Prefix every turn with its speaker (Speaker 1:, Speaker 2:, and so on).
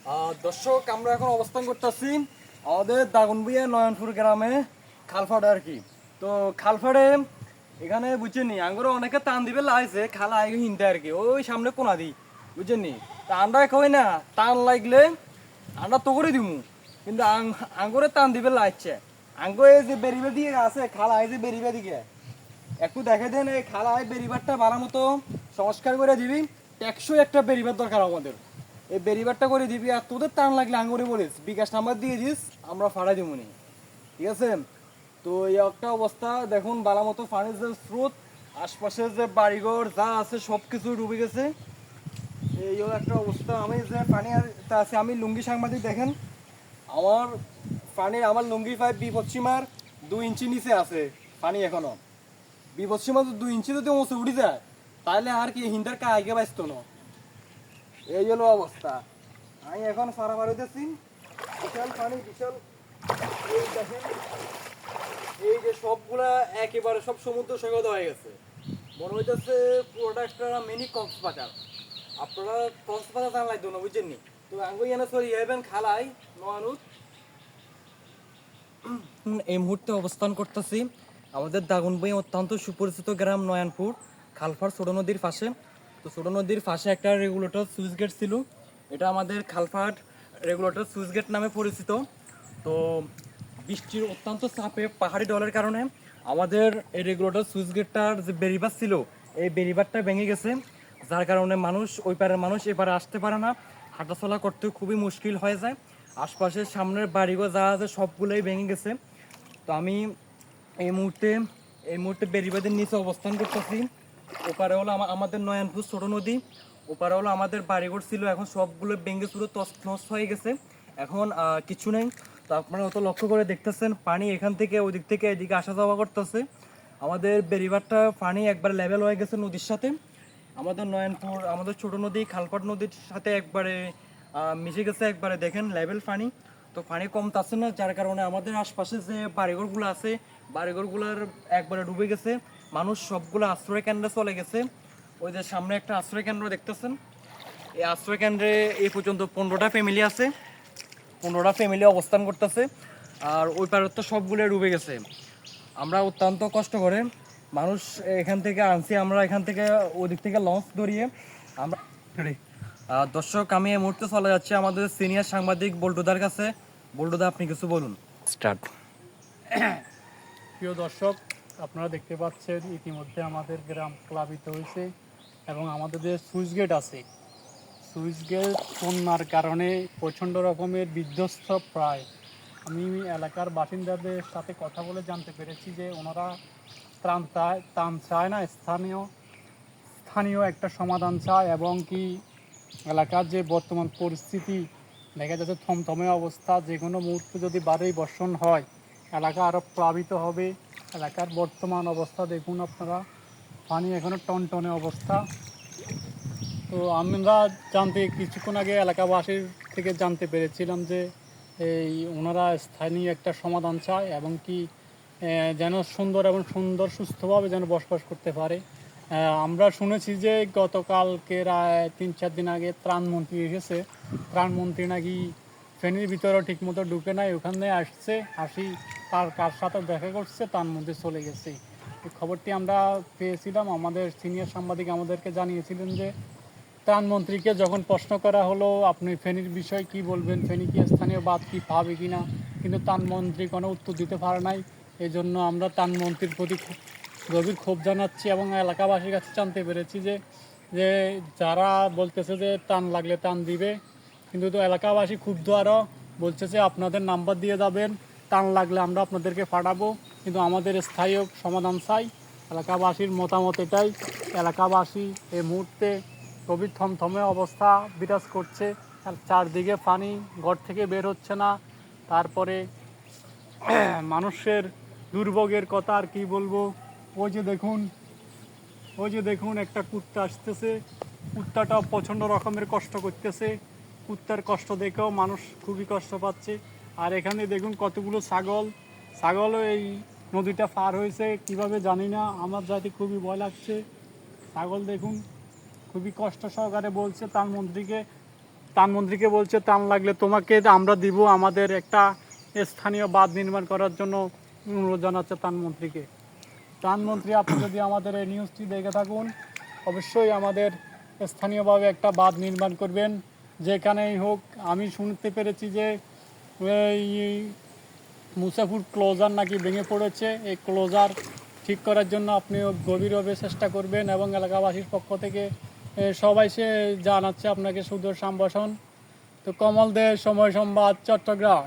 Speaker 1: দর্শক, আমরা এখন অবস্থান করতেছি আমাদের দাগনভূঞা নয়নপুর গ্রামে খালফাড়ে আর কি। তো খালফাড়ে এখানে বুঝছেনি আঙ্গুরে অনেকে টান দিবে লাইছে খালা আগে হিনতে আর কি, ওই সামনে কোনা দিই বুঝছেনি। তা আমরা কই না টান লাগলে আমরা তো করে দিমু, কিন্তু আঙ্গুরে টান দিবে লাইছে আঙ্গো এই যে বেরিবে দিয়ে আছে খালা এই যে বেরিবে দিকে একটু দেখে দেন। এই খালা এই বেরিবারটা ভালো মতো সংস্কার করে দিবি, টেকসই একটা বেরিবার দরকার আমাদের। এই বেরিবারটা করে দিবি, আর তোদের টান লাগলে আঙ্গুরে বলিস বিকাশ নাম্বার দিয়ে দিস, আমরা ফাড়াই দিব নি, ঠিক আছে। তো এই একটা অবস্থা দেখুন, বালা মতো পানির যে স্রোত, আশপাশের যে বাড়িঘর যা আছে সব কিছু ডুবে গেছে। এই একটা অবস্থা। আমি যে পানি আছে, আমি লুঙ্গি সাংবাদিক দেখেন, আমার পানির আমার লুঙ্গি পাইপ বিপদসীমার 2 ইঞ্চি নিচে আছে পানি এখনো। বিপদসীমা তো 2 ইঞ্চি যদি উঁচু উঠে যায় তাহলে আর কি হিন্দার কাকে বাঁচত না। এই হলো অবস্থা। আমি এখন ফাড়াফাড়ি হইতেছি, বিশাল পানি বিশাল। এই দেখেন, এই যে সবগুলা একেবারে সব সমুদ্র সৈকত হয়ে গেছে, মনে হইতেছে পুরোটা একটা মিনি কক্সবাজার। আপনারা কক্সবাজার জানা লাগতো না বুঝছেন নি। তো আঙ্গুই এনে সরি যাবেন খালাই নয়ানুত। এই মুহূর্তে অবস্থান করতেছি আমাদের দাগনভূঞা অত্যন্ত সুপরিচিত গ্রাম নয়নপুর খালপাড় ছোট নদীর পাশে। তো ছোট নদীর পাশে একটা রেগুলেটর সুইচ গেট ছিল, এটা আমাদের খালপাড় রেগুলেটর সুইচ গেট নামে পরিচিত। তো বৃষ্টির অত্যন্ত চাপে পাহাড়ি ঢলের কারণে আমাদের এই রেগুলেটর সুইচ গেটটার যে বেরিবার ছিল এই বেরিবারটা ভেঙে গেছে, যার কারণে মানুষ ওই পারের মানুষ এপারে আসতে পারে না, হাঁটাচলা করতে খুবই মুশকিল হয়ে যায়। আশপাশের সামনের বাড়িঘর যা আছে সবগুলোই ভেঙে গেছে। তো আমি এই মুহূর্তে বেরিবাদের নিচে অবস্থান করতেছি। ওপারে হলো আমাদের নয়নপুর ছোট নদী, ওপারে হলো আমাদের বাড়িঘর ছিল, এখন সবগুলো ভেঙে পুরো তছনছ হয়ে গেছে, এখন কিছু নেই। তো আপনারা অত লক্ষ্য করে দেখতেছেন পানি এখান থেকে ওই দিক থেকে এদিকে আসা যাওয়া করতেছে। আমাদের বেরিবারটা পানি একবার লেভেল হয়ে গেছে নদীর সাথে, আমাদের নয়নপুর আমাদের ছোট নদী খালপাট নদীর সাথে একবারে মিশে গেছে, একবারে দেখেন লেভেল পানি। তো পানি কমতাছে না, যার কারণে আমাদের আশপাশে যে বাড়িঘরগুলো আছে বাড়িঘরগুলোর একবারে ডুবে গেছে, মানুষ সবগুলো আশ্রয় কেন্দ্রে চলে গেছে। ওই যে সামনে একটা আশ্রয় কেন্দ্র দেখতেছেন, এই আশ্রয় কেন্দ্রে এই পর্যন্ত 15টা ফ্যামিলি আছে, 15টা ফ্যামিলি অবস্থান করতেছে। আর ওই পারের তো সবগুলো ডুবে গেছে। আমরা অত্যন্ত কষ্ট করে মানুষ এখান থেকে আনছি, আমরা এখান থেকে ওদিক থেকে লঞ্চ ধরিয়ে আমরা দর্শক, আমি এই মুহূর্তে চলে যাচ্ছি আমাদের সিনিয়র সাংবাদিক বল্টুদার কাছে। বল্টুদা, আপনি কিছু বলুন। স্টার্ট।
Speaker 2: প্রিয় দর্শক, আপনারা দেখতে পাচ্ছেন ইতিমধ্যে আমাদের গ্রাম প্লাবিত হয়েছে এবং আমাদের যে সুইচ গেট আছে, সুইচ গেট বন্যার কারণে প্রচণ্ড রকমের বিধ্বস্ত প্রায়। আমি এলাকার বাসিন্দাদের সাথে কথা বলে জানতে পেরেছি যে ওনারা ত্রাণ চায় না, স্থানীয় একটা সমাধান চায়, এবং কি এলাকার যে বর্তমান পরিস্থিতি দেখা যাচ্ছে থমথমে অবস্থা, যে কোনো মুহূর্তে যদি বারেই বর্ষণ হয় এলাকা আরও প্লাবিত হবে। এলাকার বর্তমান অবস্থা দেখুন আপনারা, পানি এখনও টনটনে অবস্থা। তো আমরা কিছুক্ষণ আগে এলাকাবাসীর থেকে জানতে পেরেছিলাম যে এই ওনারা স্থানীয় একটা সমাধান চায়, এবং কি যেন সুন্দর সুস্থভাবে যেন বসবাস করতে পারে। আমরা শুনেছি যে গতকালকে 3-4 দিন আগে ত্রাণমন্ত্রী এসেছে, ত্রাণমন্ত্রী নাকি ফেনীর ভিতরে ঠিকমতো ঢুকে নাই, ওখানে আসি কার সাথে দেখা করছে ত্রাণমন্ত্রী চলে গেছে। এই খবরটি আমরা পেয়েছিলাম, আমাদের সিনিয়র সাংবাদিক আমাদেরকে জানিয়েছিলেন যে ত্রাণমন্ত্রীকে যখন প্রশ্ন করা হলো আপনি ফেনীর বিষয়ে কি বলবেন, ফেনী কি স্থানীয় বাদ কি পাবে কি না, কিন্তু ত্রাণমন্ত্রী কোনো উত্তর দিতে পারে নাই। এই জন্য আমরা ত্রাণমন্ত্রীর প্রতি গভীর ক্ষোভ জানাচ্ছি, এবং এলাকাবাসীর কাছে জানতে পেরেছি যে যে যারা বলতেছে যে ত্রাণ লাগলে ত্রাণ দিবে, কিন্তু তো এলাকাবাসী ক্ষুব্ধ, আরও বলছে যে আপনাদের নাম্বার দিয়ে যাবেন, ত্রাণ লাগলে আমরা আপনাদেরকে পাঠাবো, কিন্তু আমাদের স্থায়ী সমাধান চাই। এলাকাবাসীর মতামত এটাই। এলাকাবাসী এই মুহূর্তে গভীর থমথমে অবস্থা বিরাজ করছে, আর চারদিকে পানি, ঘর থেকে বের হচ্ছে না। তারপরে মানুষের দুর্ভোগের কথা আর কি বলবো। ওই যে দেখুন একটা কুত্তা আসতেছে, কুত্তাটা প্রচণ্ড রকমের কষ্ট করতেছে, কুত্তার কষ্ট দেখেও মানুষ খুবই কষ্ট পাচ্ছে। আর এখানে দেখুন কতগুলো ছাগলও এই নদীটা পার হয়েছে কিভাবে জানি না, আমার যাতে খুবই ভয় লাগছে। ছাগল দেখুন খুবই কষ্ট সহকারে বলছে ত্রাণমন্ত্রীকে ত্রাণমন্ত্রীকে বলছে ত্রাণ লাগলে তোমাকে আমরা দিব, আমাদের একটা স্থানীয় বাঁধ নির্মাণ করার জন্য অনুরোধ জানাচ্ছে ত্রাণমন্ত্রীকে। ত্রাণমন্ত্রী, আপনি যদি আমাদের এই নিউজটি দেখে থাকুন, অবশ্যই আমাদের স্থানীয়ভাবে একটা বাঁধ নির্মাণ করবেন যেখানেই হোক। আমি শুনতে পেরেছি যে এই মুসাফুর ক্লোজার নাকি ভেঙে পড়েছে, এই ক্লোজার ঠিক করার জন্য আপনিও গভীরভাবে চেষ্টা করবেন এবং এলাকাবাসীর পক্ষ থেকে সবাই সে জানাচ্ছে আপনাকে সুদূর সম্ভাষণ। তো কমল দে, সময় সংবাদ, চট্টগ্রাম।